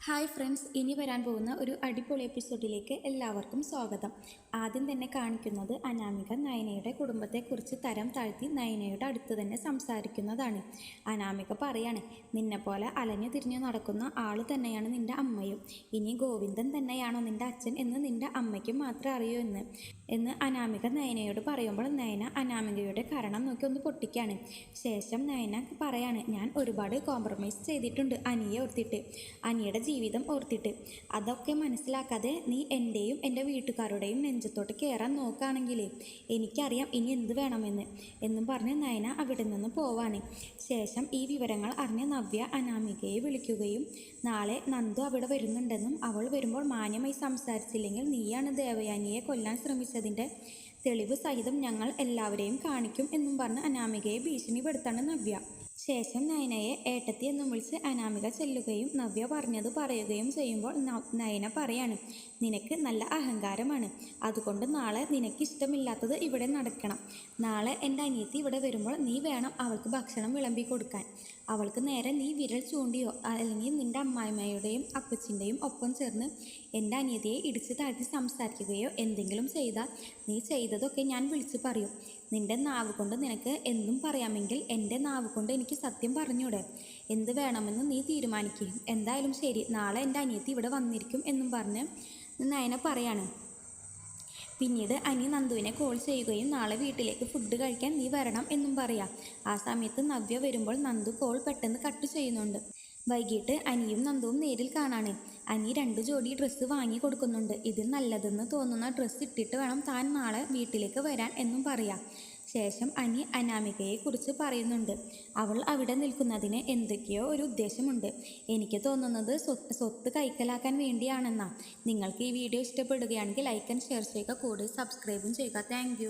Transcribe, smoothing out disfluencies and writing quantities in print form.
Hi friends, ഇനി വരാൻ പോകുന്ന ഒരു അടിപൊളി എപ്പിസോഡിലേക്ക് എല്ലാവർക്കും സ്വാഗതം. ആദ്യം തന്നെ കാണിക്കുന്നത് അനാമിക നയനയുടെ കുടുംബത്തെക്കുറിച്ച് തരം താഴ്ത്തി നയനയുടെ അടുത്ത് തന്നെ സംസാരിക്കുന്നതാണ്. അനാമിക പറയാണ്, നിന്നെപ്പോലെ അലഞ്ഞു തിരിഞ്ഞു നടക്കുന്ന ആൾ തന്നെയാണ് നിൻ്റെ അമ്മയും. ഇനി ഗോവിന്ദൻ തന്നെയാണോ നിൻ്റെ അച്ഛൻ എന്ന് നിൻ്റെ അമ്മയ്ക്കും മാത്രമേ അറിയൂ എന്ന് അനാമിക നയനയോട് പറയുമ്പോൾ നയന അനാമികയുടെ കരണം നോക്കി ഒന്ന് പൊട്ടിക്കാണ്. ശേഷം നയന പറയാണ്, ഞാൻ ഒരുപാട് കോംപ്രമൈസ് ചെയ്തിട്ടുണ്ട് അനിയെ ഓർത്തിട്ട്, അനിയുടെ ജീവിതം ഓർത്തിട്ട്. അതൊക്കെ മനസ്സിലാക്കാതെ നീ എൻ്റെയും എൻ്റെ വീട്ടുകാരുടെയും നെഞ്ചത്തോട്ട് കയറാൻ നോക്കുകയാണെങ്കിലേ എനിക്കറിയാം ഇനി എന്ത് വേണമെന്ന് എന്നും പറഞ്ഞ് നയന അവിടെ നിന്ന് പോവാണ്. ശേഷം ഈ വിവരങ്ങൾ അറിഞ്ഞ നവ്യ അനാമികയെ വിളിക്കുകയും നാളെ നന്ദു അവിടെ വരുന്നുണ്ടെന്നും അവൾ വരുമ്പോൾ മാന്യമായി സംസാരിച്ചില്ലെങ്കിൽ നീയാണ് ദേവയാനിയെ കൊല്ലാൻ ശ്രമിച്ചതിൻ്റെ തെളിവ് സഹിതം ഞങ്ങൾ എല്ലാവരെയും കാണിക്കും എന്നും പറഞ്ഞ് അനാമികയെ ഭീഷണിപ്പെടുത്താണ് നവ്യ. ശേഷം നയനയെ ഏട്ടത്തി എന്നും വിളിച്ച് അനാമിക ചെല്ലുകയും നവ്യ പറഞ്ഞത് പറയുകയും ചെയ്യുമ്പോൾ നയന പറയാണ്, നിനക്ക് നല്ല അഹങ്കാരമാണ്, അതുകൊണ്ട് നാളെ നിനക്ക് ഇഷ്ടമില്ലാത്തത് ഇവിടെ നടക്കണം. നാളെ എൻ്റെ അനിയത്തി ഇവിടെ വരുമ്പോൾ നീ വേണം അവൾക്ക് ഭക്ഷണം വിളമ്പി കൊടുക്കാൻ. അവൾക്ക് നേരെ നീ വിരൽ ചൂണ്ടിയോ അല്ലെങ്കിൽ നിൻ്റെ അമ്മായിമ്മയുടെയും അപ്പച്ചിൻ്റെയും ഒപ്പം ചേർന്ന് എൻ്റെ അനിയത്തിയെ ഇടിച്ച് താഴ്ത്തി സംസാരിക്കുകയോ എന്തെങ്കിലും ചെയ്താൽ നീ ചെയ്തതൊക്കെ ഞാൻ വിളിച്ചു പറയും. നിൻ്റെ നാവ് കൊണ്ട് നിനക്ക് എന്തും പറയാമെങ്കിൽ എൻ്റെ നാവ് കൊണ്ട് എനിക്ക് സത്യം പറഞ്ഞൂടെ? എന്ത് വേണമെന്ന് നീ തീരുമാനിക്കും. എന്തായാലും ശരി, നാളെ എൻ്റെ അനിയത്തി ഇവിടെ വന്നിരിക്കും എന്നും പറഞ്ഞ് നയന പറയാണ്. പിന്നീട് അനി നന്ദുവിനെ കോൾ ചെയ്യുകയും നാളെ വീട്ടിലേക്ക് ഫുഡ് കഴിക്കാൻ നീ വരണം എന്നും പറയാം. ആ സമയത്ത് നവ്യ വരുമ്പോൾ നന്ദു കോൾ പെട്ടെന്ന് കട്ട് ചെയ്യുന്നുണ്ട്. വൈകിട്ട് അനിയും നന്ദുവും നേരിൽ കാണാണ്. അനി 2 ജോഡി ഡ്രസ്സ് വാങ്ങി കൊടുക്കുന്നുണ്ട്. ഇതിൽ നല്ലതെന്ന് തോന്നുന്ന ഡ്രസ്സ് ഇട്ടിട്ട് വേണം താൻ നാളെ വീട്ടിലേക്ക് വരാൻ എന്നും പറയാം. ശേഷം അനി അനാമികയെക്കുറിച്ച് പറയുന്നുണ്ട്. അവൾ അവിടെ നിൽക്കുന്നതിന് എന്തൊക്കെയോ ഒരു ഉദ്ദേശമുണ്ട്. എനിക്ക് തോന്നുന്നത് സ്വത്ത് കൈക്കലാക്കാൻ വേണ്ടിയാണെന്നാ. നിങ്ങൾക്ക് ഈ വീഡിയോ ഇഷ്ടപ്പെടുകയാണെങ്കിൽ ലൈക്ക് ആൻഡ് ഷെയർ ചെയ്യുക, കൂടെ സബ്സ്ക്രൈബും ചെയ്യുക. താങ്ക്